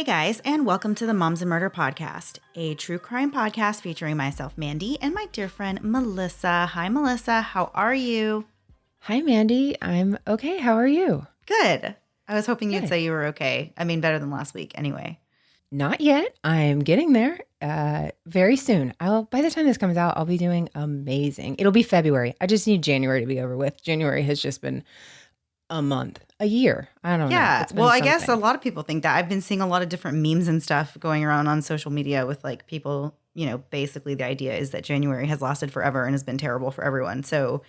Hey guys, and welcome to the Moms and Murder Podcast, a true crime podcast featuring myself, Mandy, and my dear friend, Melissa. Hi, Melissa. How are you? Hi, Mandy. I'm okay. How are you? Good. I was hoping you'd Good. say you were okay. I mean, better than last week anyway. Not yet. I'm getting there very soon. By the time this comes out, I'll be doing amazing. It'll be February. I just need January to be over with. January has just been a month, a year. I don't know. Yeah. It's been Well, I guess a something. lot of people think that. I've been seeing a lot of different memes and stuff going around on social media with like people, basically the idea is that January has lasted forever and has been terrible for everyone. So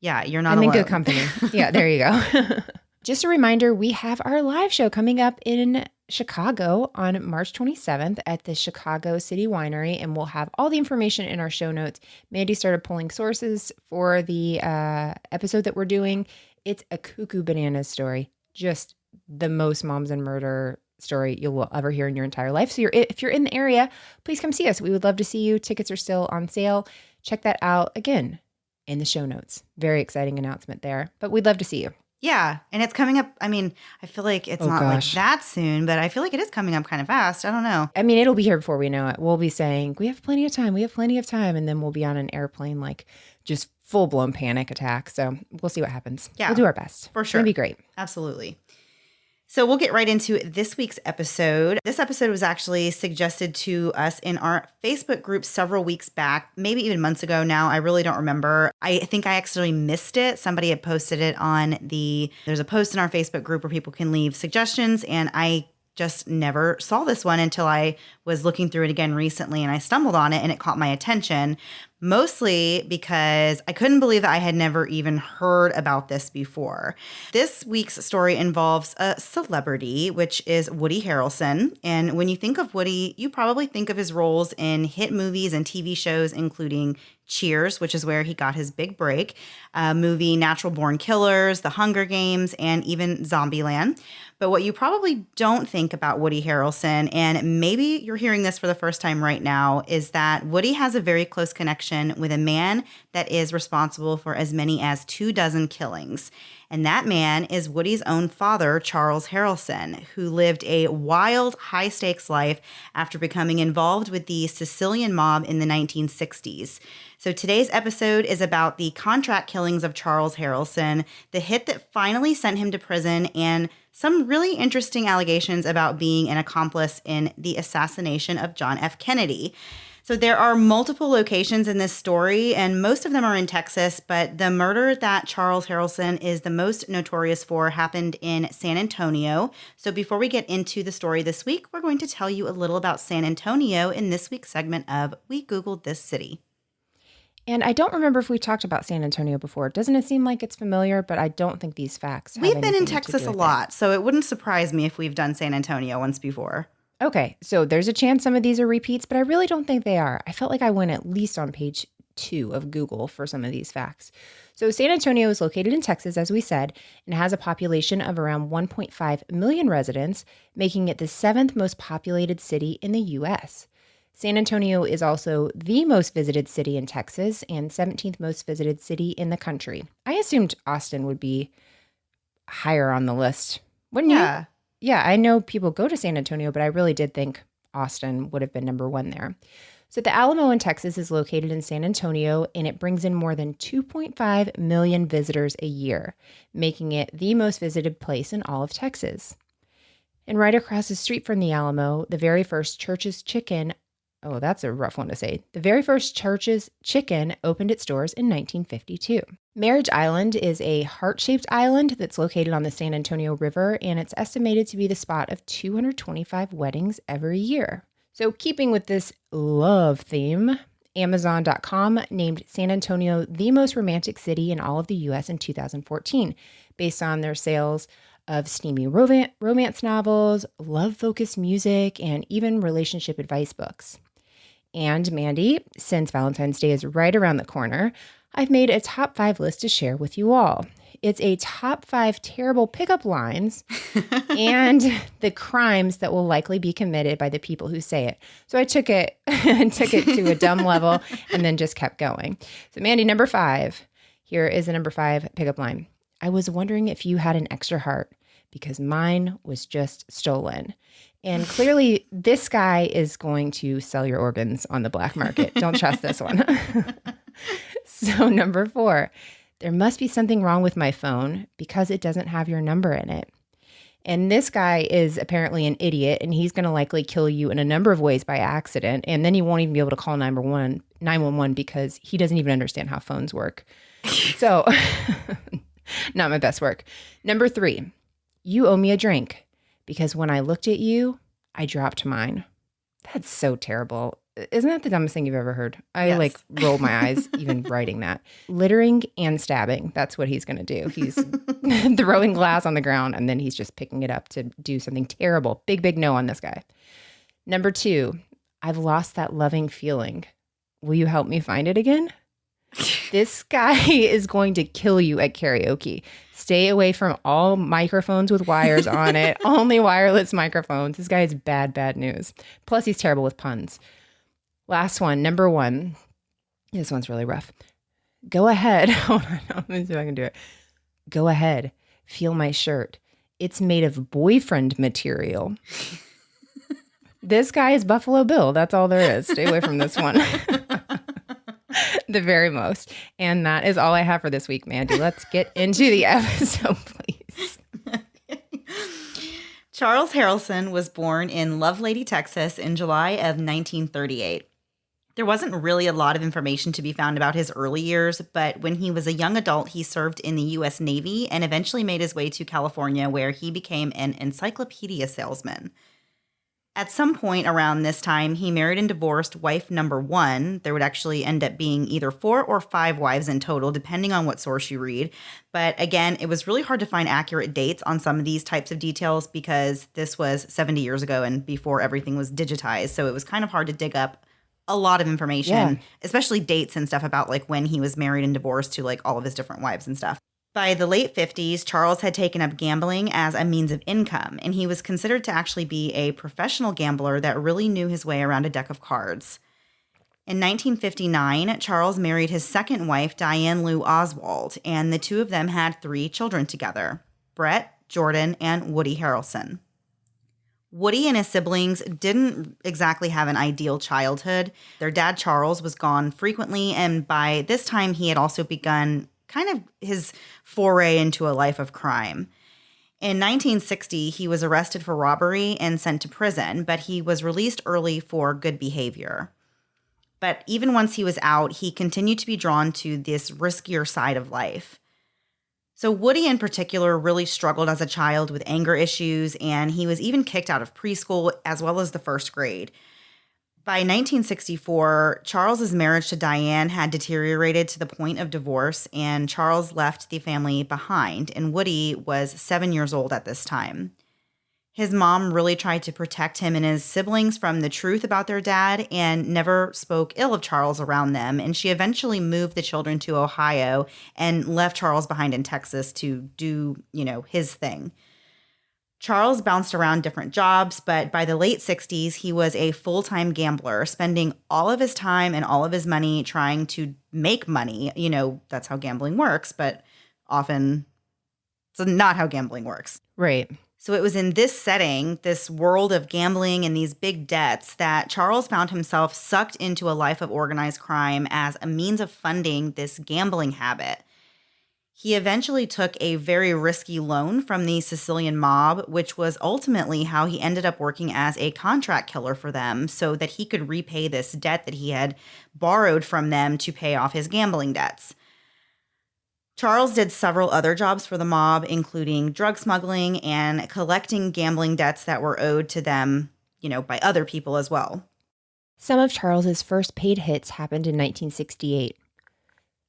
yeah, you're not I'm in alone. good company. Yeah, there you go. Just a reminder, we have our live show coming up in Chicago on March 27th at the Chicago City Winery, and we'll have all the information in our show notes. Mandy started pulling sources for the episode that we're doing. It's a cuckoo bananas story, just the most moms and murder story you will ever hear in your entire life. So if you're in the area, please come see us. We would love to see you. Tickets are still on sale. Check that out again in the show notes. Very exciting announcement there, but we'd love to see you. Yeah. And it's coming up. I mean, I feel like it's not like that soon, but I feel like it is coming up kind of fast. I don't know. I mean, it'll be here before we know it. We'll be saying, we have plenty of time. We have plenty of time. And then we'll be on an airplane, like just full blown panic attack. So we'll see what happens. Yeah. We'll do our best. For sure. It'll be great. Absolutely. So we'll get right into this week's episode. This episode was actually suggested to us in our Facebook group several weeks back, maybe even months ago now. I really don't remember. I think I accidentally missed it. Somebody had posted it on there's a post in our Facebook group where people can leave suggestions, and I just never saw this one until I was looking through it again recently, and I stumbled on it and it caught my attention. Mostly because I couldn't believe that I had never even heard about this before. This week's story involves a celebrity, which is Woody Harrelson. And when you think of Woody, you probably think of his roles in hit movies and TV shows, including Cheers, which is where he got his big break, movie Natural Born Killers, The Hunger Games, and even Zombieland. But what you probably don't think about Woody Harrelson, and maybe you're hearing this for the first time right now, is that Woody has a very close connection with a man that is responsible for as many as 24 killings. And that man is Woody's own father, Charles Harrelson, who lived a wild, high-stakes life after becoming involved with the Sicilian mob in the 1960s. So today's episode is about the contract killings of Charles Harrelson, the hit that finally sent him to prison, and some really interesting allegations about being an accomplice in the assassination of John F. Kennedy. So there are multiple locations in this story, and most of them are in Texas, but the murder that Charles Harrelson is the most notorious for happened in San Antonio. So before we get into the story this week, we're going to tell you a little about San Antonio in this week's segment of We Googled This City. And I don't remember if we talked about San Antonio before. Doesn't it seem like it's familiar? But I don't think these facts have We've been in anything to Texas do a with lot, so it wouldn't surprise me if we've done San Antonio once before. Okay, so there's a chance some of these are repeats, but I really don't think they are. I felt like I went at least on page 2 of Google for some of these facts. So San Antonio is located in Texas, as we said, and has a population of around 1.5 million residents, making it the 7th most populated city in the U.S. San Antonio is also the most visited city in Texas and 17th most visited city in the country. I assumed Austin would be higher on the list, wouldn't you? Yeah, I know people go to San Antonio, but I really did think Austin would have been number 1 there. So the Alamo in Texas is located in San Antonio, and it brings in more than 2.5 million visitors a year, making it the most visited place in all of Texas. And right across the street from the Alamo, the very first Church's Chicken, oh, that's a rough one to say. The very first Church's Chicken opened its doors in 1952. Marriage Island is a heart-shaped island that's located on the San Antonio River, and it's estimated to be the spot of 225 weddings every year. So keeping with this love theme, Amazon.com named San Antonio the most romantic city in all of the U.S. in 2014, based on their sales of steamy romance novels, love-focused music, and even relationship advice books. And Mandy, since Valentine's Day is right around the corner, I've made a top 5 list to share with you all. It's a top 5 terrible pickup lines and the crimes that will likely be committed by the people who say it. So I took it to a dumb level and then just kept going. So Mandy, number 5. Here is the number 5 pickup line. I was wondering if you had an extra heart. because mine was just stolen. And clearly, this guy is going to sell your organs on the black market. Don't trust this one. So number 4, there must be something wrong with my phone because it doesn't have your number in it. And this guy is apparently an idiot, and he's going to likely kill you in a number of ways by accident. And then he won't even be able to call 911 because he doesn't even understand how phones work. So not my best work. Number 3, you owe me a drink because when I looked at you, I dropped mine. That's so terrible. Isn't that the dumbest thing you've ever heard? I rolled my eyes even writing that. Littering and stabbing. That's what he's going to do. He's throwing glass on the ground and then he's just picking it up to do something terrible. Big, big no on this guy. Number 2, I've lost that loving feeling. Will you help me find it again? This guy is going to kill you at karaoke. Stay away from all microphones with wires on it. Only wireless microphones. This guy is bad, bad news. Plus, he's terrible with puns. Last one, number 1. This one's really rough. Go ahead. Hold on. Let me see if I can do it. Go ahead. Feel my shirt. It's made of boyfriend material. This guy is Buffalo Bill. That's all there is. Stay away from this one. The very most. And that is all I have for this week, Mandy. Let's get into the episode, please. Charles Harrelson was born in Lovelady, Texas in July of 1938. There wasn't really a lot of information to be found about his early years, but when he was a young adult, he served in the U.S. Navy and eventually made his way to California, where he became an encyclopedia salesman. At some point around this time, he married and divorced wife number 1. There would actually end up being either 4 or 5 wives in total, depending on what source you read. But again, it was really hard to find accurate dates on some of these types of details because this was 70 years ago and before everything was digitized. So it was kind of hard to dig up a lot of information, especially dates and stuff about like when he was married and divorced to like all of his different wives and stuff. By the late 50s, Charles had taken up gambling as a means of income, and he was considered to actually be a professional gambler that really knew his way around a deck of cards. In 1959, Charles married his second wife, Diane Lou Oswald, and the two of them had 3 children together, Brett, Jordan, and Woody Harrelson. Woody and his siblings didn't exactly have an ideal childhood. Their dad, Charles, was gone frequently, and by this time, he had also begun kind of his foray into a life of crime. In 1960, he was arrested for robbery and sent to prison, but he was released early for good behavior. But even once he was out, he continued to be drawn to this riskier side of life. So Woody in particular really struggled as a child with anger issues, and he was even kicked out of preschool as well as the first grade. By 1964, Charles's marriage to Diane had deteriorated to the point of divorce, and Charles left the family behind, and Woody was 7 years old at this time. His mom really tried to protect him and his siblings from the truth about their dad and never spoke ill of Charles around them, and she eventually moved the children to Ohio and left Charles behind in Texas to do, his thing. Charles bounced around different jobs, but by the late 60s, he was a full-time gambler, spending all of his time and all of his money trying to make money. That's how gambling works, but often it's not how gambling works. Right. So it was in this setting, this world of gambling and these big debts, that Charles found himself sucked into a life of organized crime as a means of funding this gambling habit. He eventually took a very risky loan from the Sicilian mob, which was ultimately how he ended up working as a contract killer for them so that he could repay this debt that he had borrowed from them to pay off his gambling debts. Charles did several other jobs for the mob, including drug smuggling and collecting gambling debts that were owed to them, by other people as well. Some of Charles's first paid hits happened in 1968.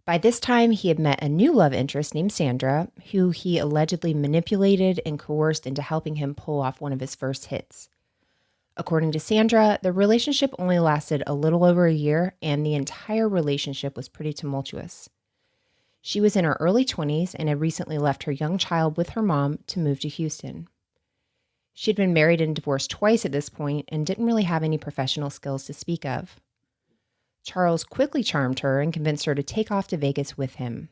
By this time, he had met a new love interest named Sandra, who he allegedly manipulated and coerced into helping him pull off one of his first hits. According to Sandra, the relationship only lasted a little over a year, and the entire relationship was pretty tumultuous. She was in her early 20s and had recently left her young child with her mom to move to Houston. She had been married and divorced twice at this point and didn't really have any professional skills to speak of. Charles quickly charmed her and convinced her to take off to Vegas with him.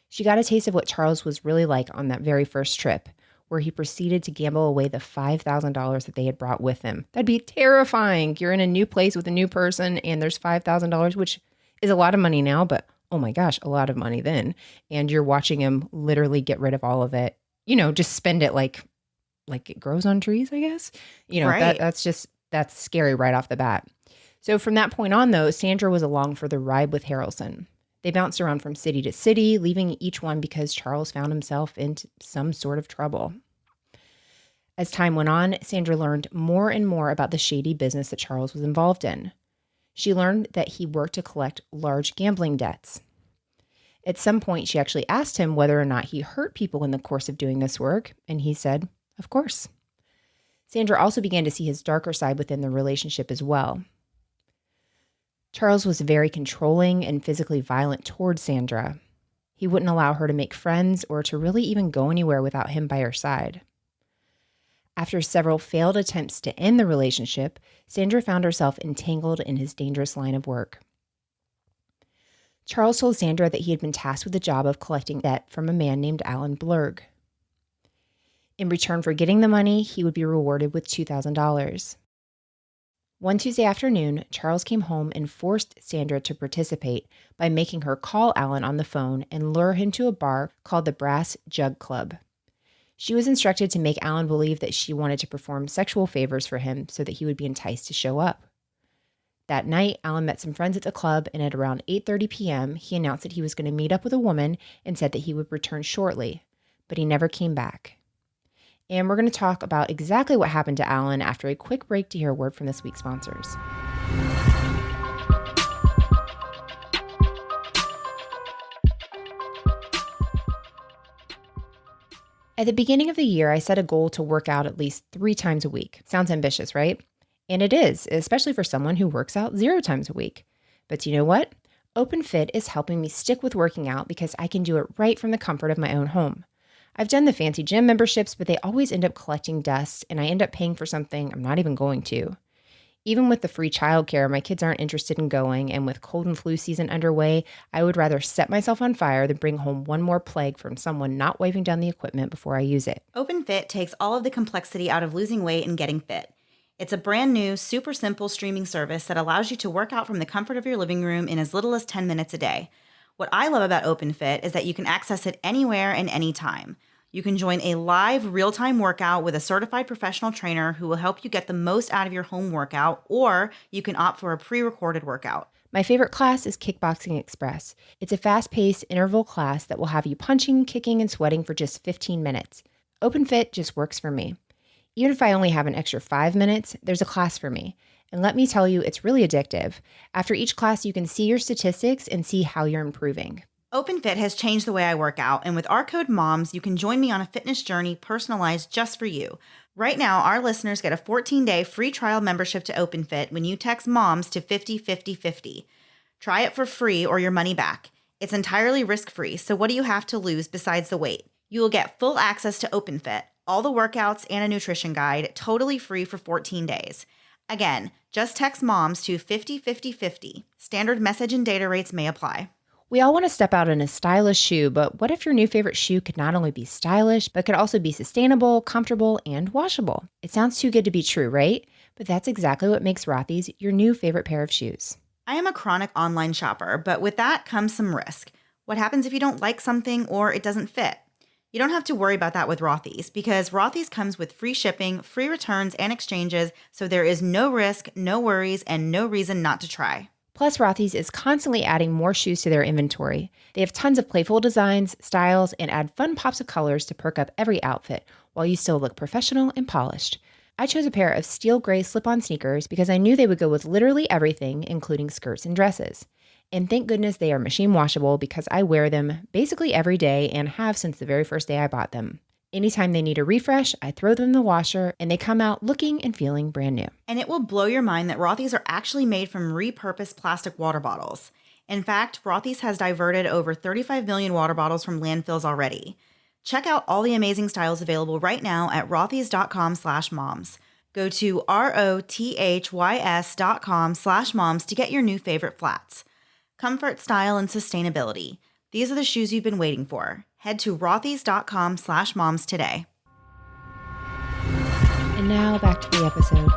She got a taste of what Charles was really like on that very first trip, where he proceeded to gamble away the $5,000 that they had brought with him. That'd be terrifying. You're in a new place with a new person and there's $5,000, which is a lot of money now, but oh my gosh, a lot of money then. And you're watching him literally get rid of all of it, just spend it like it grows on trees, I guess. Right. That's scary right off the bat. So from that point on, though, Sandra was along for the ride with Harrelson. They bounced around from city to city, leaving each one because Charles found himself in some sort of trouble. As time went on, Sandra learned more and more about the shady business that Charles was involved in. She learned that he worked to collect large gambling debts. At some point, she actually asked him whether or not he hurt people in the course of doing this work, and he said, of course. Sandra also began to see his darker side within the relationship as well. Charles was very controlling and physically violent towards Sandra. He wouldn't allow her to make friends or to really even go anywhere without him by her side. After several failed attempts to end the relationship, Sandra found herself entangled in his dangerous line of work. Charles told Sandra that he had been tasked with the job of collecting debt from a man named Alan Blurg. In return for getting the money, he would be rewarded with $2,000. One Tuesday afternoon, Charles came home and forced Sandra to participate by making her call Alan on the phone and lure him to a bar called the Brass Jug Club. She was instructed to make Alan believe that she wanted to perform sexual favors for him so that he would be enticed to show up. That night, Alan met some friends at the club, and at around 8:30 p.m., he announced that he was going to meet up with a woman and said that he would return shortly, but he never came back. And we're going to talk about exactly what happened to Alan after a quick break to hear a word from this week's sponsors. At the beginning of the year, I set a goal to work out at least 3 times a week. Sounds ambitious, right? And it is, especially for someone who works out 0 times a week. But do you know what? OpenFit is helping me stick with working out because I can do it right from the comfort of my own home. I've done the fancy gym memberships, but they always end up collecting dust, and I end up paying for something I'm not even going to. Even with the free childcare, my kids aren't interested in going, and with cold and flu season underway, I would rather set myself on fire than bring home one more plague from someone not wiping down the equipment before I use it. OpenFit takes all of the complexity out of losing weight and getting fit. It's a brand new, super simple streaming service that allows you to work out from the comfort of your living room in as little as 10 minutes a day. What I love about OpenFit is that you can access it anywhere and anytime. You can join a live, real-time workout with a certified professional trainer who will help you get the most out of your home workout, or you can opt for a pre-recorded workout. My favorite class is Kickboxing Express. It's a fast-paced interval class that will have you punching, kicking, and sweating for just 15 minutes. OpenFit just works for me. Even if I only have an extra 5 minutes, there's a class for me. And let me tell you, it's really addictive. After each class, you can see your statistics and see how you're improving. OpenFit has changed the way I work out, and with our code MOMS, you can join me on a fitness journey personalized just for you. Right now, our listeners get a 14-day free trial membership to OpenFit when you text MOMS to 505050. Try it for free or your money back. It's entirely risk-free, so what do you have to lose besides the weight? You will get full access to OpenFit, all the workouts, and a nutrition guide, totally free for 14 days. Again, just text MOMS to 505050. Standard message and data rates may apply. We all want to step out in a stylish shoe, but what if your new favorite shoe could not only be stylish, but could also be sustainable, comfortable, and washable? It sounds too good to be true, right? But that's exactly what makes Rothy's your new favorite pair of shoes. I am a chronic online shopper, but with that comes some risk. What happens if you don't like something or it doesn't fit? You don't have to worry about that with Rothy's because Rothy's comes with free shipping, free returns, and exchanges, so there is no risk, no worries, and no reason not to try. Plus, Rothy's is constantly adding more shoes to their inventory. They have tons of playful designs, styles, and add fun pops of colors to perk up every outfit while you still look professional and polished. I chose a pair of steel gray slip-on sneakers because I knew they would go with literally everything, including skirts and dresses. And thank goodness they are machine washable because I wear them basically every day and have since the very first day I bought them. Anytime they need a refresh, I throw them in the washer and they come out looking and feeling brand new. And it will blow your mind that Rothy's are actually made from repurposed plastic water bottles. In fact, Rothy's has diverted over 35 million water bottles from landfills already. Check out all the amazing styles available right now at rothys.com/moms. Go to rothys.com/moms to get your new favorite flats. Comfort, style, and sustainability. These are the shoes you've been waiting for. Head to rothys.com/moms today. And now back to the episode.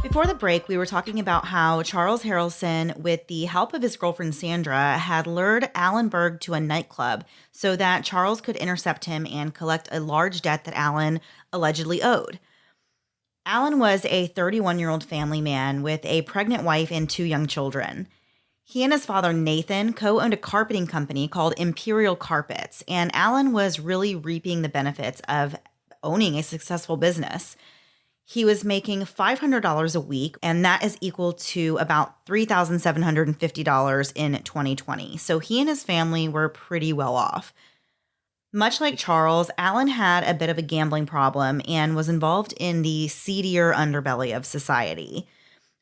Before the break, we were talking about how Charles Harrelson, with the help of his girlfriend Sandra, had lured Alan Berg to a nightclub so that Charles could intercept him and collect a large debt that Alan allegedly owed. Alan was a 31-year-old family man with a pregnant wife and 2 young children. He and his father, Nathan, co-owned a carpeting company called Imperial Carpets, and Alan was really reaping the benefits of owning a successful business. He was making $500 a week, and that is equal to about $3,750 in 2020. So he and his family were pretty well off. Much like Charles, Alan had a bit of a gambling problem and was involved in the seedier underbelly of society.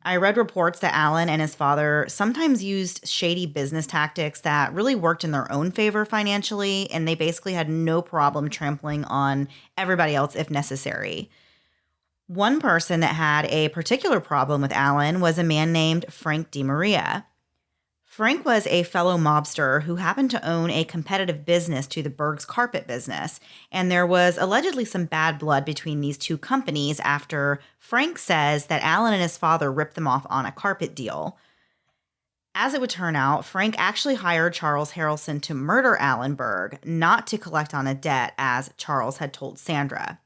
I read reports that Alan and his father sometimes used shady business tactics that really worked in their own favor financially, and they basically had no problem trampling on everybody else if necessary. One person that had a particular problem with Alan was a man named Frank DeMaria. Frank was a fellow mobster who happened to own a competitive business to the Berg's carpet business, and there was allegedly some bad blood between these two companies after Frank says that Alan and his father ripped them off on a carpet deal. As it would turn out, Frank actually hired Charles Harrelson to murder Alan Berg, not to collect on a debt as Charles had told Sandra.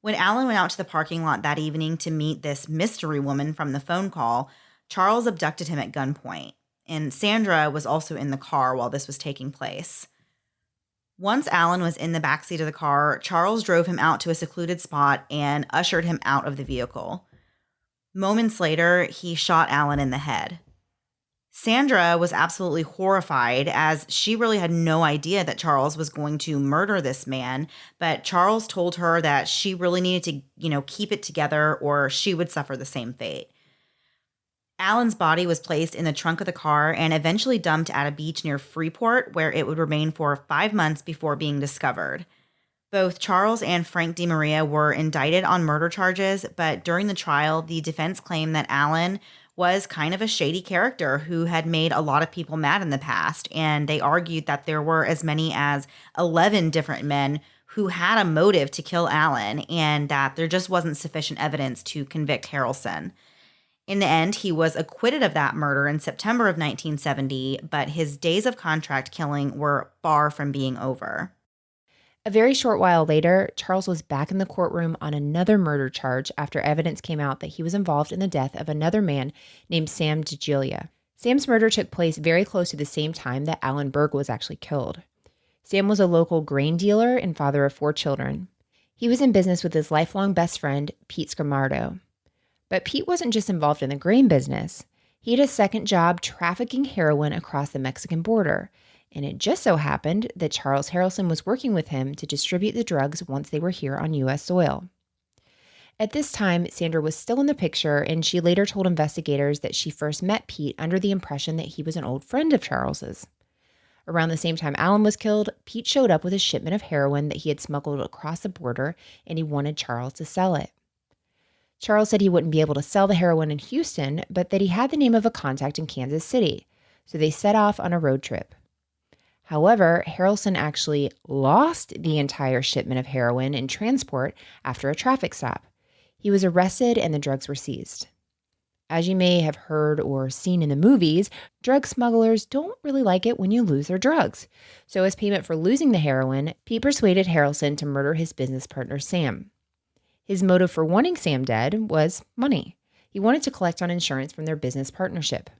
When Alan went out to the parking lot that evening to meet this mystery woman from the phone call, Charles abducted him at gunpoint, and Sandra was also in the car while this was taking place. Once Alan was in the backseat of the car, Charles drove him out to a secluded spot and ushered him out of the vehicle. Moments later, he shot Alan in the head. Sandra was absolutely horrified as she really had no idea that Charles was going to murder this man, but Charles told her that she really needed to, keep it together or she would suffer the same fate. Alan's body was placed in the trunk of the car and eventually dumped at a beach near Freeport, where it would remain for 5 months before being discovered. Both Charles and Frank DeMaria were indicted on murder charges, but during the trial, the defense claimed that Alan was kind of a shady character who had made a lot of people mad in the past, and they argued that there were as many as 11 different men who had a motive to kill Alan, and that there just wasn't sufficient evidence to convict Harrelson. In the end, he was acquitted of that murder in September of 1970, but his days of contract killing were far from being over. A very short while later, Charles was back in the courtroom on another murder charge after evidence came out that he was involved in the death of another man named Sam DeGilia. Sam's murder took place very close to the same time that Alan Berg was actually killed. Sam was a local grain dealer and father of 4 children. He was in business with his lifelong best friend, Pete Scamardo. But Pete wasn't just involved in the grain business. He had a second job trafficking heroin across the Mexican border. And it just so happened that Charles Harrelson was working with him to distribute the drugs once they were here on U.S. soil. At this time, Sandra was still in the picture, and she later told investigators that she first met Pete under the impression that he was an old friend of Charles's. Around the same time Alan was killed, Pete showed up with a shipment of heroin that he had smuggled across the border, and he wanted Charles to sell it. Charles said he wouldn't be able to sell the heroin in Houston, but that he had the name of a contact in Kansas City, so they set off on a road trip. However, Harrelson actually lost the entire shipment of heroin in transport after a traffic stop. He was arrested and the drugs were seized. As you may have heard or seen in the movies, drug smugglers don't really like it when you lose their drugs. So as payment for losing the heroin, Pete persuaded Harrelson to murder his business partner, Sam. His motive for wanting Sam dead was money. He wanted to collect on insurance from their business partnership.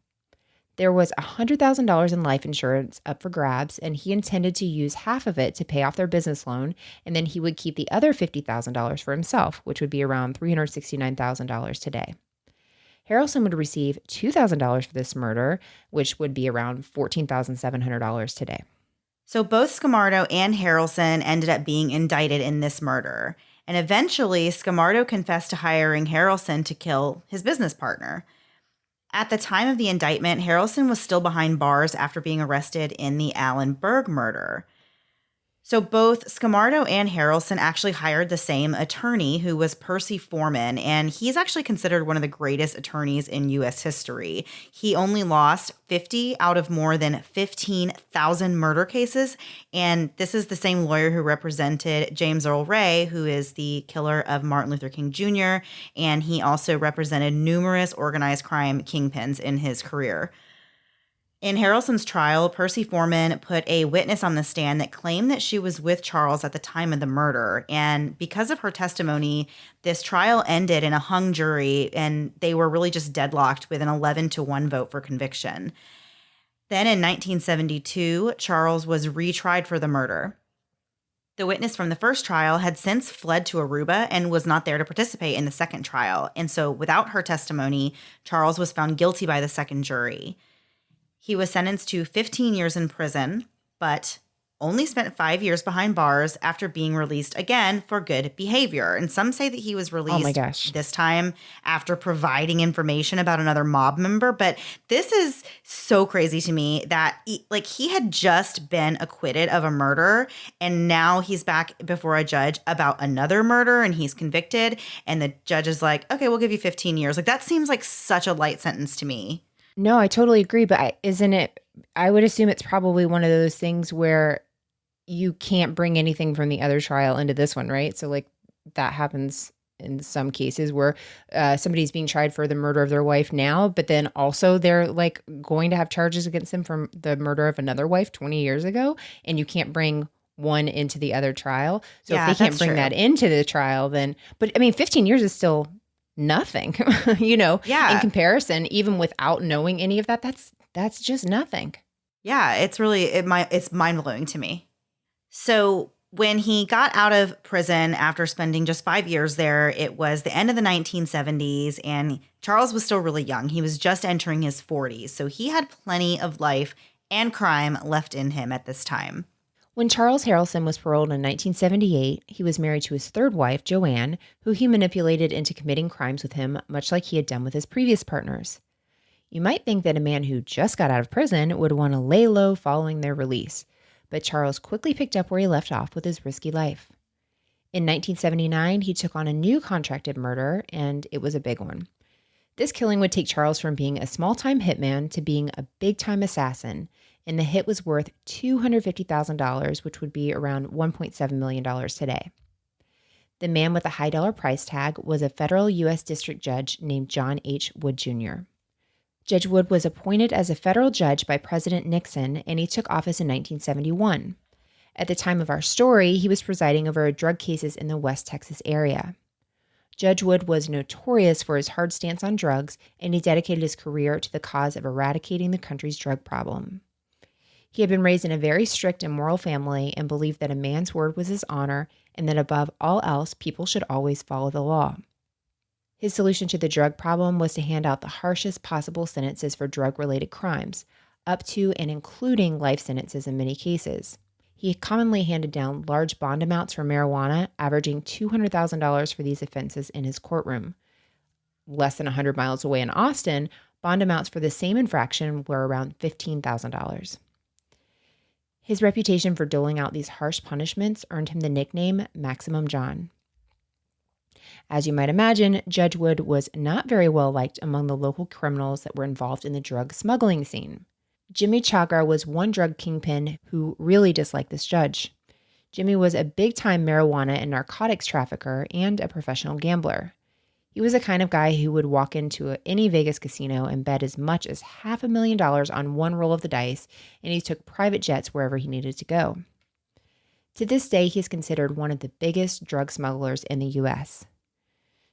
There was $100,000 in life insurance up for grabs, and he intended to use half of it to pay off their business loan, and then he would keep the other $50,000 for himself, which would be around $369,000 today. Harrelson would receive $2,000 for this murder, which would be around $14,700 today. So both Scamardo and Harrelson ended up being indicted in this murder, and eventually Scamardo confessed to hiring Harrelson to kill his business partner. At the time of the indictment, Harrelson was still behind bars after being arrested in the Alan Berg murder. So both Scamardo and Harrelson actually hired the same attorney, who was Percy Foreman, and he's actually considered one of the greatest attorneys in U.S. history. He only lost 50 out of more than 15,000 murder cases, and this is the same lawyer who represented James Earl Ray, who is the killer of Martin Luther King Jr., and he also represented numerous organized crime kingpins in his career. In Harrelson's trial, Percy Foreman put a witness on the stand that claimed that she was with Charles at the time of the murder. And because of her testimony, this trial ended in a hung jury, and they were really just deadlocked with an 11-1 vote for conviction. Then in 1972, Charles was retried for the murder. The witness from the first trial had since fled to Aruba and was not there to participate in the second trial. And so without her testimony, Charles was found guilty by the second jury. He was sentenced to 15 years in prison, but only spent 5 years behind bars after being released again for good behavior. And some say that he was released this time after providing information about another mob member. But this is so crazy to me that he had just been acquitted of a murder, and now he's back before a judge about another murder, and he's convicted. And the judge is like, okay, we'll give you 15 years. Like, that seems like such a light sentence to me. No, I totally agree. But I would assume it's probably one of those things where you can't bring anything from the other trial into this one, right? So like that happens in some cases where somebody's being tried for the murder of their wife now, but then also they're like going to have charges against them from the murder of another wife 20 years ago, and you can't bring one into the other trial. So if they can't bring that into the trial, then, but I mean, 15 years is still nothing, in comparison, even without knowing any of that, that's just nothing. Yeah, it's really, it's mind-blowing to me. So when he got out of prison after spending just 5 years there, it was the end of the 1970s, and Charles was still really young. He was just entering his 40s, so he had plenty of life and crime left in him at this time. When Charles Harrelson was paroled in 1978, he was married to his third wife, Joanne, who he manipulated into committing crimes with him, much like he had done with his previous partners. You might think that a man who just got out of prison would want to lay low following their release, but Charles quickly picked up where he left off with his risky life. In 1979, he took on a new contracted murder, and it was a big one. This killing would take Charles from being a small-time hitman to being a big-time assassin, and the hit was worth $250,000, which would be around $1.7 million today. The man with the high dollar price tag was a federal U.S. district judge named John H. Wood Jr. Judge Wood was appointed as a federal judge by President Nixon, and he took office in 1971. At the time of our story, he was presiding over drug cases in the West Texas area. Judge Wood was notorious for his hard stance on drugs, and he dedicated his career to the cause of eradicating the country's drug problem. He had been raised in a very strict and moral family and believed that a man's word was his honor and that above all else, people should always follow the law. His solution to the drug problem was to hand out the harshest possible sentences for drug-related crimes, up to and including life sentences in many cases. He commonly handed down large bond amounts for marijuana, averaging $200,000 for these offenses in his courtroom. Less than 100 miles away in Austin, bond amounts for the same infraction were around $15,000. His reputation for doling out these harsh punishments earned him the nickname Maximum John. As you might imagine, Judge Wood was not very well liked among the local criminals that were involved in the drug smuggling scene. Jimmy Chagar was one drug kingpin who really disliked this judge. Jimmy was a big-time marijuana and narcotics trafficker and a professional gambler. He was the kind of guy who would walk into any Vegas casino and bet as much as $500,000 on one roll of the dice, and he took private jets wherever he needed to go. To this day, he is considered one of the biggest drug smugglers in the U.S.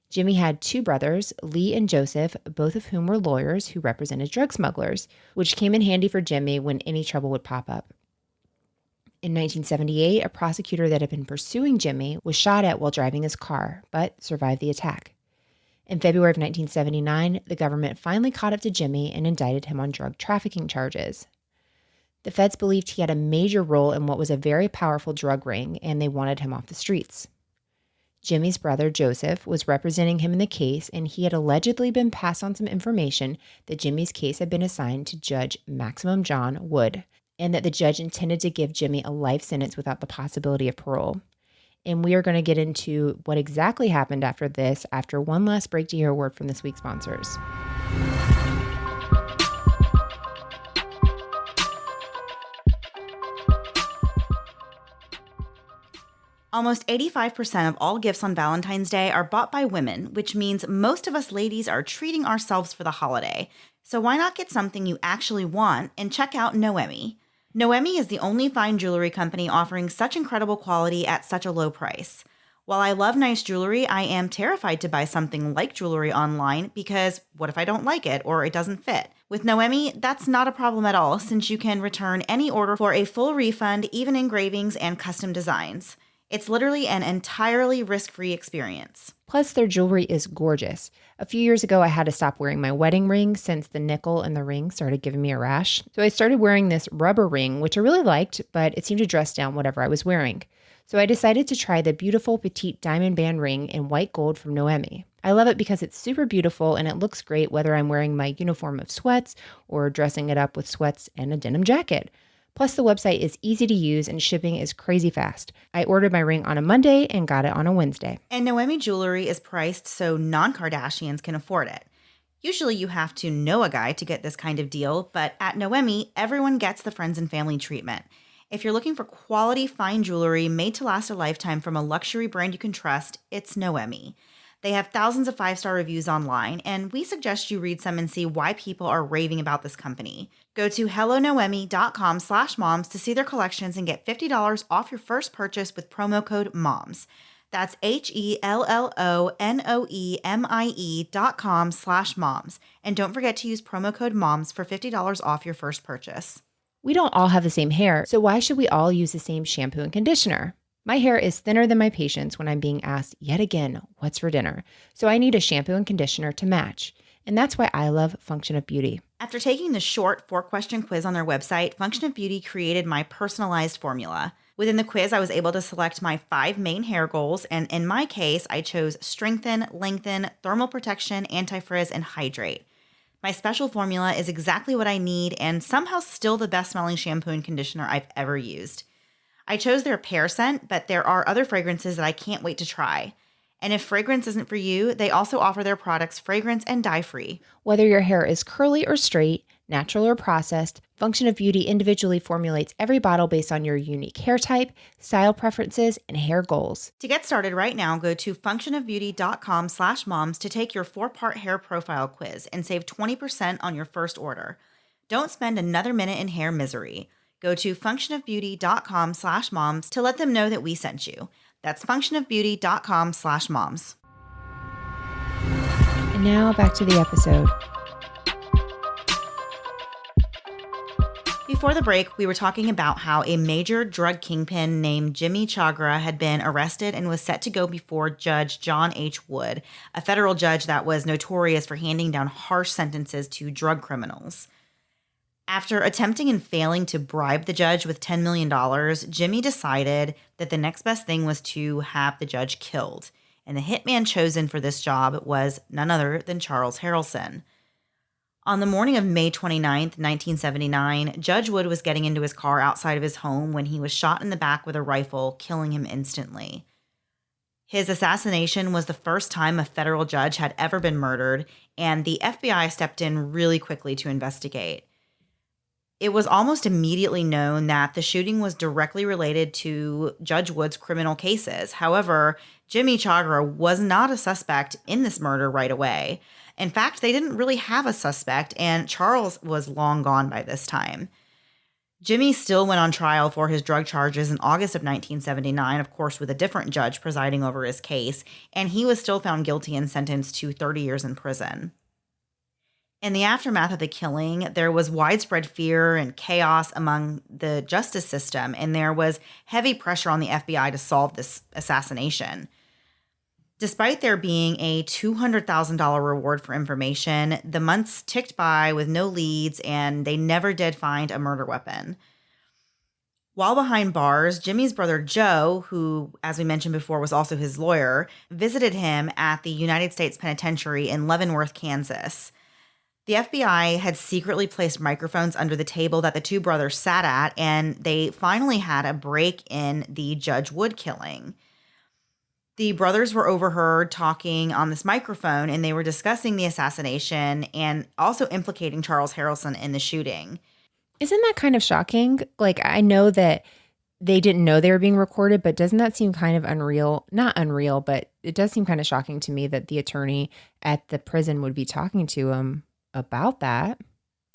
Jimmy had two brothers, Lee and Joseph, both of whom were lawyers who represented drug smugglers, which came in handy for Jimmy when any trouble would pop up. In 1978, a prosecutor that had been pursuing Jimmy was shot at while driving his car, but survived the attack. In February of 1979, the government finally caught up to Jimmy and indicted him on drug trafficking charges. The feds believed he had a major role in what was a very powerful drug ring, and they wanted him off the streets. Jimmy's brother, Joseph, was representing him in the case, and he had allegedly been passed on some information that Jimmy's case had been assigned to Judge Maximum John Wood, and that the judge intended to give Jimmy a life sentence without the possibility of parole. And we are going to get into what exactly happened after this after one last break to hear a word from this week's sponsors. Almost 85% of all gifts on Valentine's Day are bought by women, which means most of us ladies are treating ourselves for the holiday. So why not get something you actually want and check out Noemi? Noemi is the only fine jewelry company offering such incredible quality at such a low price. While I love nice jewelry, I am terrified to buy something like jewelry online because what if I don't like it or it doesn't fit? With Noemi, that's not a problem at all since you can return any order for a full refund, even engravings and custom designs. It's literally an entirely risk-free experience. Plus, their jewelry is gorgeous. A few years ago, I had to stop wearing my wedding ring since the nickel in the ring started giving me a rash. So I started wearing this rubber ring, which I really liked, but it seemed to dress down whatever I was wearing. So I decided to try the beautiful petite diamond band ring in white gold from Noemi. I love it because it's super beautiful and it looks great whether I'm wearing my uniform of sweats or dressing it up with sweats and a denim jacket. Plus, the website is easy to use and shipping is crazy fast. I ordered my ring on a Monday and got it on a Wednesday. And Noemi jewelry is priced so non-Kardashians can afford it. Usually you have to know a guy to get this kind of deal, but at Noemi, everyone gets the friends and family treatment. If you're looking for quality, fine jewelry made to last a lifetime from a luxury brand you can trust, it's Noemi. They have thousands of 5-star reviews online, and we suggest you read some and see why people are raving about this company. Go to hellonoemi.com/moms to see their collections and get $50 off your first purchase with promo code MOMS. That's HELLONOEMIE.com/moms. And don't forget to use promo code MOMS for $50 off your first purchase. We don't all have the same hair, so why should we all use the same shampoo and conditioner? My hair is thinner than my patient's when I'm being asked yet again, what's for dinner? So I need a shampoo and conditioner to match. And that's why I love Function of Beauty. After taking the short 4-question quiz on their website, Function of Beauty created my personalized formula. Within the quiz, I was able to select my 5 main hair goals, and in my case, I chose strengthen, lengthen, thermal protection, anti-frizz, and hydrate. My special formula is exactly what I need and somehow still the best-smelling shampoo and conditioner I've ever used. I chose their pear scent, but there are other fragrances that I can't wait to try. And if fragrance isn't for you, they also offer their products fragrance and dye-free. Whether your hair is curly or straight, natural or processed, Function of Beauty individually formulates every bottle based on your unique hair type, style preferences, and hair goals. To get started right now, go to functionofbeauty.com/moms to take your 4-part hair profile quiz and save 20% on your first order. Don't spend another minute in hair misery. Go to functionofbeauty.com/moms to let them know that we sent you. That's functionofbeauty.com/moms. And now back to the episode. Before the break, we were talking about how a major drug kingpin named Jimmy Chagra had been arrested and was set to go before Judge John H. Wood, a federal judge that was notorious for handing down harsh sentences to drug criminals. After attempting and failing to bribe the judge with $10 million, Jimmy decided that the next best thing was to have the judge killed. And the hitman chosen for this job was none other than Charles Harrelson. On the morning of May 29th, 1979, Judge Wood was getting into his car outside of his home when he was shot in the back with a rifle, killing him instantly. His assassination was the first time a federal judge had ever been murdered, and the FBI stepped in really quickly to investigate. It was almost immediately known that the shooting was directly related to Judge Wood's criminal cases. However, Jimmy Chagra was not a suspect in this murder right away. In fact, they didn't really have a suspect, and Charles was long gone by this time. Jimmy still went on trial for his drug charges in August of 1979, of course, with a different judge presiding over his case, and he was still found guilty and sentenced to 30 years in prison. In the aftermath of the killing, there was widespread fear and chaos among the justice system, and there was heavy pressure on the FBI to solve this assassination. Despite there being a $200,000 reward for information, the months ticked by with no leads, and they never did find a murder weapon. While behind bars, Jimmy's brother Joe, who, as we mentioned before, was also his lawyer, visited him at the United States Penitentiary in Leavenworth, Kansas. The FBI had secretly placed microphones under the table that the two brothers sat at, and they finally had a break in the Judge Wood killing. The brothers were overheard talking on this microphone, and they were discussing the assassination and also implicating Charles Harrelson in the shooting. Isn't that kind of shocking? Like, I know that they didn't know they were being recorded, but doesn't that seem kind of unreal? Not unreal, but it does seem kind of shocking to me that the attorney at the prison would be talking to him about that.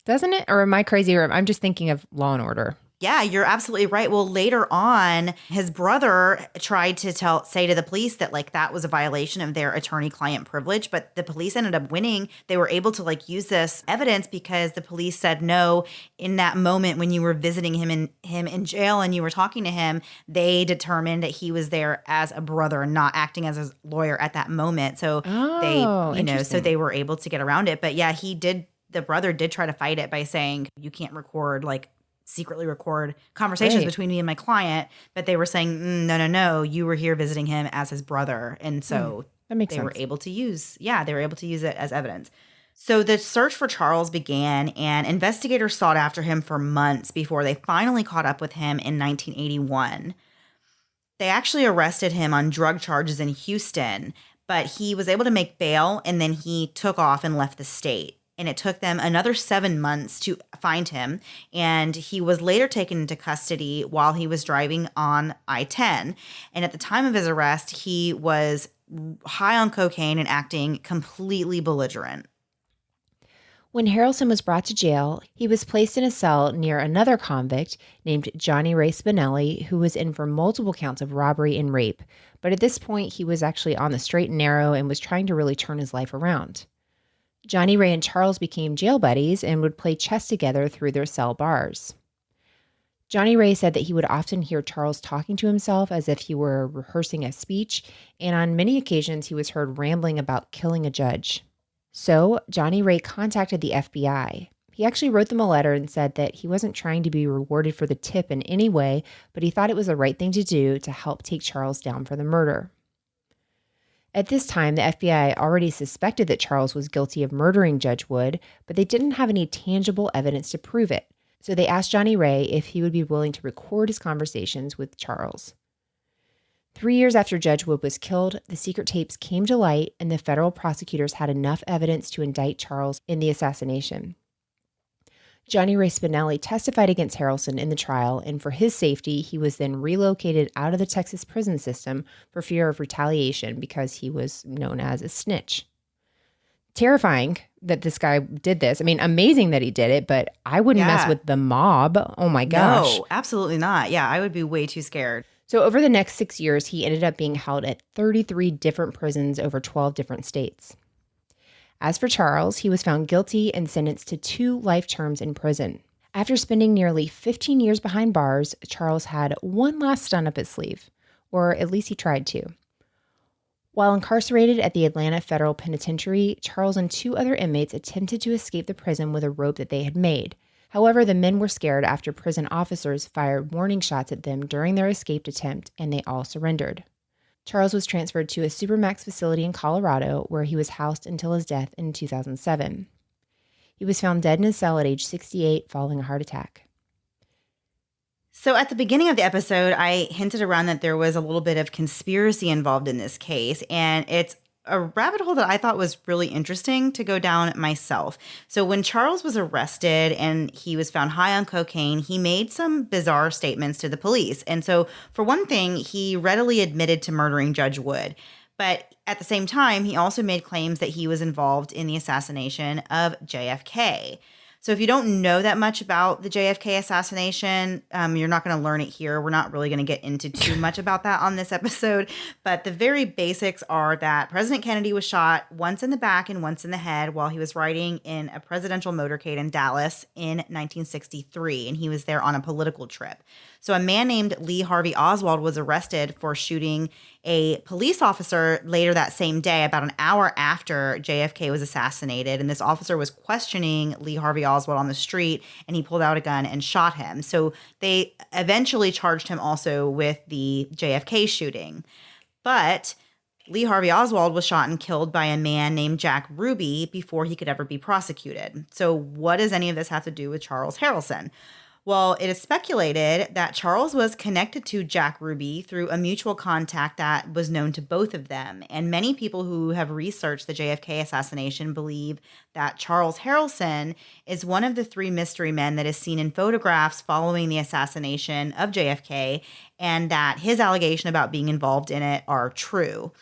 Doesn't it? Or am I crazy? Or I'm just thinking of Law and Order. Yeah, you're absolutely right. Well, later on, his brother tried to say to the police that that was a violation of their attorney-client privilege, but the police ended up winning. They were able to use this evidence because the police said no. In that moment when you were visiting him in jail and you were talking to him, they determined that he was there as a brother and not acting as a lawyer at that moment. So so they were able to get around it. But yeah, the brother did try to fight it by saying you can't secretly record conversations between me and my client, but they were saying, no, you were here visiting him as his brother. And so that makes sense. They were able to use it as evidence. So the search for Charles began, and investigators sought after him for months before they finally caught up with him in 1981. They actually arrested him on drug charges in Houston, but he was able to make bail, and then he took off and left the state. And it took them another 7 months to find him. And he was later taken into custody while he was driving on I-10. And at the time of his arrest, he was high on cocaine and acting completely belligerent. When Harrelson was brought to jail, he was placed in a cell near another convict named Johnny Ray Spinelli, who was in for multiple counts of robbery and rape. But at this point, he was actually on the straight and narrow and was trying to really turn his life around. Johnny Ray and Charles became jail buddies and would play chess together through their cell bars. Johnny Ray said that he would often hear Charles talking to himself as if he were rehearsing a speech, and on many occasions he was heard rambling about killing a judge. So Johnny Ray contacted the FBI. He actually wrote them a letter and said that he wasn't trying to be rewarded for the tip in any way, but he thought it was the right thing to do to help take Charles down for the murder. At this time, the FBI already suspected that Charles was guilty of murdering Judge Wood, but they didn't have any tangible evidence to prove it. So they asked Johnny Ray if he would be willing to record his conversations with Charles. 3 years after Judge Wood was killed, the secret tapes came to light, and the federal prosecutors had enough evidence to indict Charles in the assassination. Johnny Ray Spinelli testified against Harrelson in the trial, and for his safety, he was then relocated out of the Texas prison system for fear of retaliation because he was known as a snitch. Terrifying that this guy did this. I mean, amazing that he did it, but I wouldn't mess with the mob. Oh my gosh. No, absolutely not. Yeah, I would be way too scared. So over the next 6 years, he ended up being held at 33 different prisons over 12 different states. As for Charles, he was found guilty and sentenced to 2 life terms in prison. After spending nearly 15 years behind bars, Charles had one last stunt up his sleeve, or at least he tried to. While incarcerated at the Atlanta Federal Penitentiary, Charles and 2 other inmates attempted to escape the prison with a rope that they had made. However, the men were scared after prison officers fired warning shots at them during their escape attempt, and they all surrendered. Charles was transferred to a Supermax facility in Colorado, where he was housed until his death in 2007. He was found dead in his cell at age 68 following a heart attack. So at the beginning of the episode, I hinted around that there was a little bit of conspiracy involved in this case, and it's a rabbit hole that I thought was really interesting to go down myself. So when Charles was arrested and he was found high on cocaine, he made some bizarre statements to the police. And so for one thing, he readily admitted to murdering Judge Wood. But at the same time, he also made claims that he was involved in the assassination of JFK. So if you don't know that much about the JFK assassination, you're not going to learn it here. We're not really going to get into too much about that on this episode. But the very basics are that President Kennedy was shot once in the back and once in the head while he was riding in a presidential motorcade in Dallas in 1963. And he was there on a political trip. So a man named Lee Harvey Oswald was arrested for shooting a police officer later that same day, about an hour after JFK was assassinated. And this officer was questioning Lee Harvey Oswald on the street, and he pulled out a gun and shot him. So they eventually charged him also with the JFK shooting. But Lee Harvey Oswald was shot and killed by a man named Jack Ruby before he could ever be prosecuted. So what does any of this have to do with Charles Harrelson? Well, it is speculated that Charles was connected to Jack Ruby through a mutual contact that was known to both of them. And many people who have researched the JFK assassination believe that Charles Harrelson is one of the three mystery men that is seen in photographs following the assassination of JFK, and that his allegation about being involved in it are true.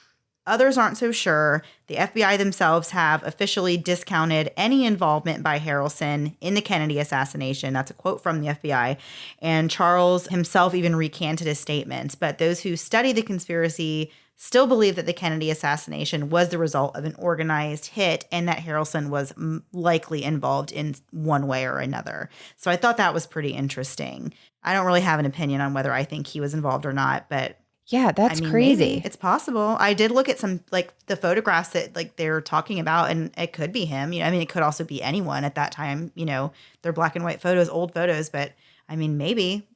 Others aren't so sure. The FBI themselves have officially discounted any involvement by Harrelson in the Kennedy assassination. That's a quote from the FBI. And Charles himself even recanted his statements. But those who study the conspiracy still believe that the Kennedy assassination was the result of an organized hit and that Harrelson was likely involved in one way or another. So I thought that was pretty interesting. I don't really have an opinion on whether I think he was involved or not, but yeah, that's crazy. It's possible. I did look at some, like, the photographs that, like, they're talking about, and it could be him. It could also be anyone at that time. They're black and white photos, old photos, but maybe.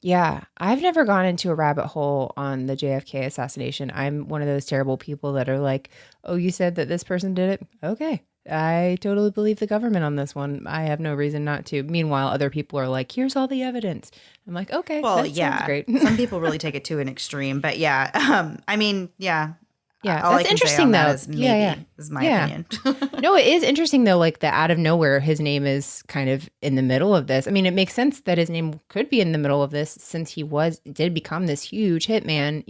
Yeah, I've never gone into a rabbit hole on the JFK assassination. I'm one of those terrible people that are like, oh, you said that this person did it? Okay. I totally believe the government on this one. I have no reason not to. Meanwhile, other people are like, here's all the evidence. I'm like, okay, well, that sounds great. Some people really take it to an extreme, but yeah. Yeah. Yeah, all that's interesting though. Is my opinion. No, it is interesting though, like, that out of nowhere, his name is kind of in the middle of this. It makes sense that his name could be in the middle of this since he did become this huge hitman,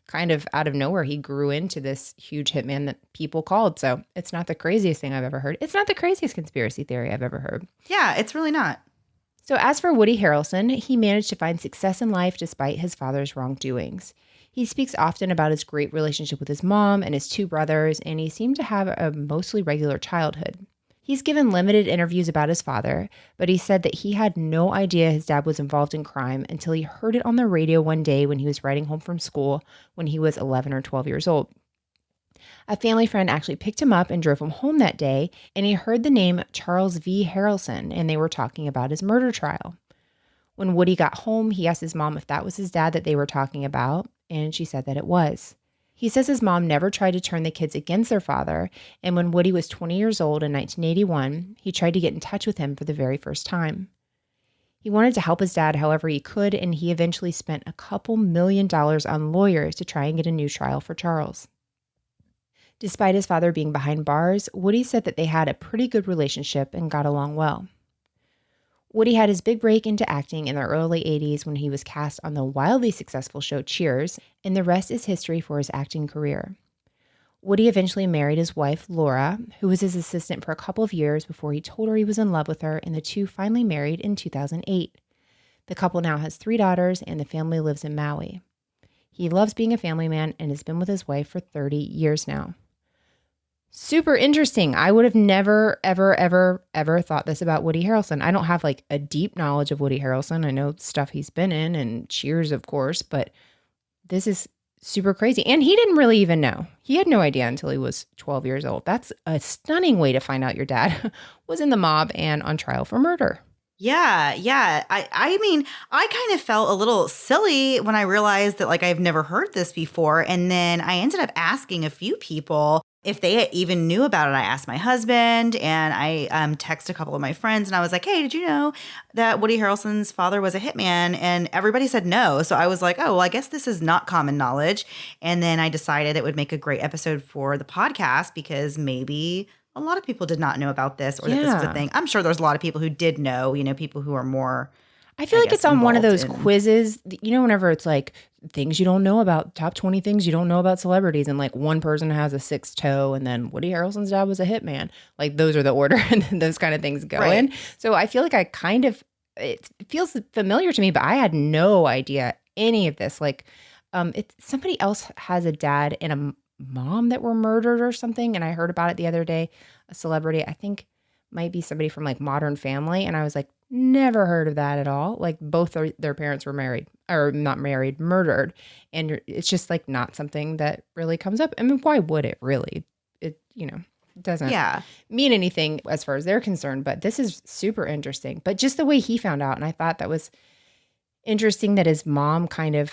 kind of out of nowhere. He grew into this huge hitman that people called. So it's not the craziest thing I've ever heard. It's not the craziest conspiracy theory I've ever heard. Yeah, it's really not. So as for Woody Harrelson, he managed to find success in life despite his father's wrongdoings. He speaks often about his great relationship with his mom and his two brothers, and he seemed to have a mostly regular childhood. He's given limited interviews about his father, but he said that he had no idea his dad was involved in crime until he heard it on the radio one day when he was riding home from school when he was 11 or 12 years old. A family friend actually picked him up and drove him home that day, and he heard the name Charles V. Harrelson, and they were talking about his murder trial. When Woody got home, he asked his mom if that was his dad that they were talking about, and she said that it was. He says his mom never tried to turn the kids against their father, and when Woody was 20 years old in 1981, he tried to get in touch with him for the very first time. He wanted to help his dad however he could, and he eventually spent a couple $1 million on lawyers to try and get a new trial for Charles. Despite his father being behind bars, Woody said that they had a pretty good relationship and got along well. Woody had his big break into acting in the early 80s when he was cast on the wildly successful show Cheers, and the rest is history for his acting career. Woody eventually married his wife, Laura, who was his assistant for a couple of years before he told her he was in love with her, and the two finally married in 2008. The couple now has 3 daughters, and the family lives in Maui. He loves being a family man and has been with his wife for 30 years now. Super interesting. I would have never, ever, ever, ever thought this about Woody Harrelson. I don't have like a deep knowledge of Woody Harrelson. I know stuff he's been in and Cheers, of course, but this is super crazy. And he didn't really even know. He had no idea until he was 12 years old. That's a stunning way to find out your dad was in the mob and on trial for murder. Yeah. I kind of felt a little silly when I realized that, like, I've never heard this before. And then I ended up asking a few people if they even knew about it. I asked my husband, and I texted a couple of my friends, and I was like, hey, did you know that Woody Harrelson's father was a hitman? And everybody said no. So I was like, oh, well, I guess this is not common knowledge. And then I decided it would make a great episode for the podcast because maybe a lot of people did not know about this or that this was a thing. I'm sure there's a lot of people who did know, people who are more, I feel like it's on one of those quizzes, whenever it's like things you don't know about, top 20 things you don't know about celebrities, and like one person has a 6th toe, and then Woody Harrelson's dad was a hitman. Like those are the order and those kind of things go in. So I feel like it feels familiar to me, but I had no idea any of this. Like it's somebody else has a dad and a mom that were murdered or something, and I heard about it the other day. A celebrity, I think might be somebody from like Modern Family, and I was like, never heard of that at all. Like both their parents were married, or not married, murdered, and it's just like not something that really comes up. I mean, why would it really? It doesn't mean anything as far as they're concerned, but this is super interesting. But just the way he found out, and I thought that was interesting that his mom kind of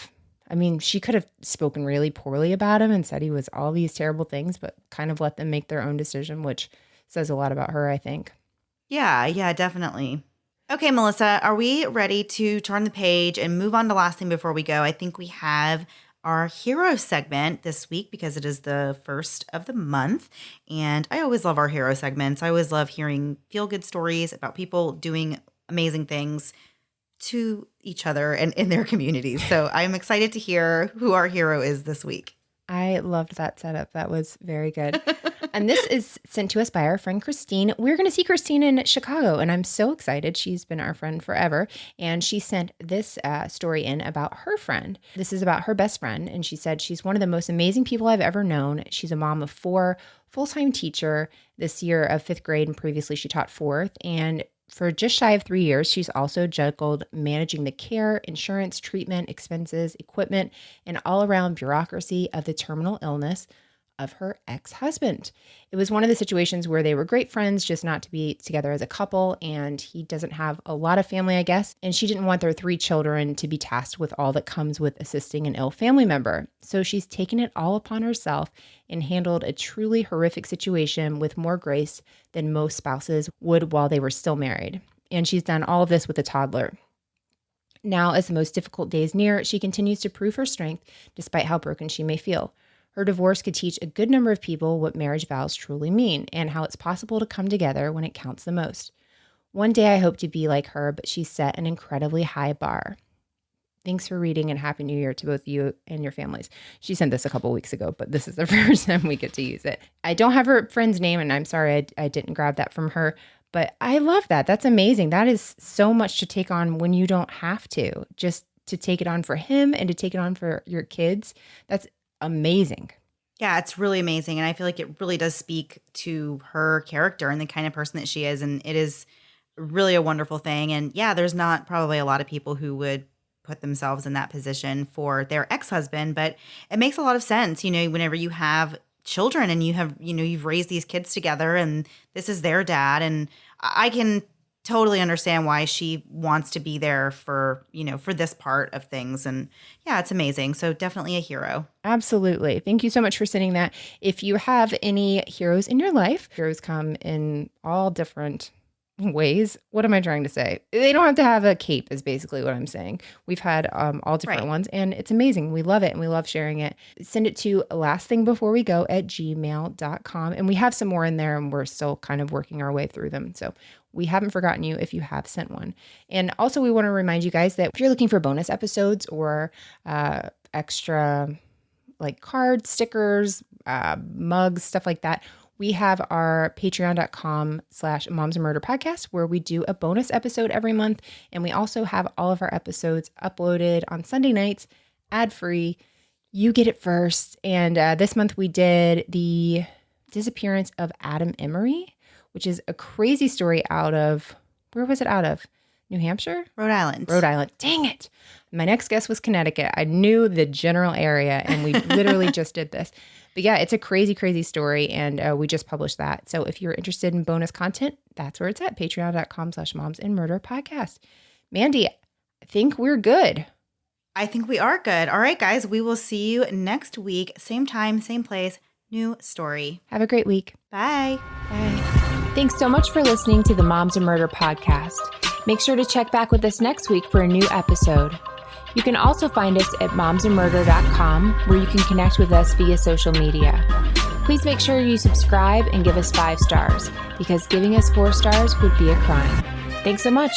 I mean, she could have spoken really poorly about him and said he was all these terrible things, but kind of let them make their own decision, which says a lot about her, I think. Yeah, definitely. Okay, Melissa, are we ready to turn the page and move on to last thing before we go? I think we have our hero segment this week because it is the first of the month. And I always love our hero segments. I always love hearing feel-good stories about people doing amazing things to each other and in their communities. So I'm excited to hear who our hero is this week. I loved that setup. That was very good. And this is sent to us by our friend Christine. We're going to see Christine in Chicago, and I'm so excited. She's been our friend forever. And she sent this story in about her friend. This is about her best friend. And she said, she's one of the most amazing people I've ever known. She's a mom of 4, full-time teacher this year of 5th grade, and previously she taught 4th. And for just shy of 3 years, she's also juggled managing the care, insurance, treatment, expenses, equipment, and all-around bureaucracy of the terminal illness of her ex-husband. It was one of the situations where they were great friends, just not to be together as a couple, and he doesn't have a lot of family, I guess, and she didn't want their 3 children to be tasked with all that comes with assisting an ill family member. So she's taken it all upon herself and handled a truly horrific situation with more grace than most spouses would while they were still married. And she's done all of this with a toddler. Now, as the most difficult days near, she continues to prove her strength despite how broken she may feel. Her divorce could teach a good number of people what marriage vows truly mean and how it's possible to come together when it counts the most. One day I hope to be like her, but she set an incredibly high bar. Thanks for reading and Happy New Year to both you and your families. She sent this a couple weeks ago, but this is the first time we get to use it. I don't have her friend's name, and I'm sorry I didn't grab that from her, but I love that. That's amazing. That is so much to take on when you don't have to. Just to take it on for him and to take it on for your kids. That's amazing. Yeah, it's really amazing. And I feel like it really does speak to her character and the kind of person that she is. And it is really a wonderful thing. And yeah, there's not probably a lot of people who would put themselves in that position for their ex-husband, but it makes a lot of sense. You know, whenever you have children and you have, you know, you've raised these kids together and this is their dad. And I can totally understand why she wants to be there for, you know, for this part of things. And yeah, it's amazing. So definitely a hero. Absolutely. Thank you so much for sending that. If you have any heroes in your life, heroes come in all different ways. What am I trying to say? They don't have to have a cape is basically what I'm saying. We've had all different ones, and it's amazing. We love it, and we love sharing it. Send it to lastthingbefore-we-go@gmail.com, and we have some more in there, and we're still kind of working our way through them. So we haven't forgotten you if you have sent one. And also we want to remind you guys that if you're looking for bonus episodes or extra like cards, stickers, mugs, stuff like that, we have our patreon.com/momsandmurderpodcast where we do a bonus episode every month. And we also have all of our episodes uploaded on Sunday nights, ad-free. You get it first. And this month we did the disappearance of Adam Emery, which is a crazy story out of, where was it out of? New Hampshire? Rhode Island. Rhode Island. Dang it. My next guess was Connecticut. I knew the general area, and we literally just did this. But yeah, it's a crazy, crazy story, and we just published that. So if you're interested in bonus content, that's where it's at, patreon.com/momsandmurderpodcast. Mandy, I think we're good. I think we are good. All right, guys, we will see you next week. Same time, same place, new story. Have a great week. Bye. Bye. Thanks so much for listening to the Moms and Murder podcast. Make sure to check back with us next week for a new episode. You can also find us at momsandmurder.com, where you can connect with us via social media. Please make sure you subscribe and give us 5 stars, because giving us 4 stars would be a crime. Thanks so much.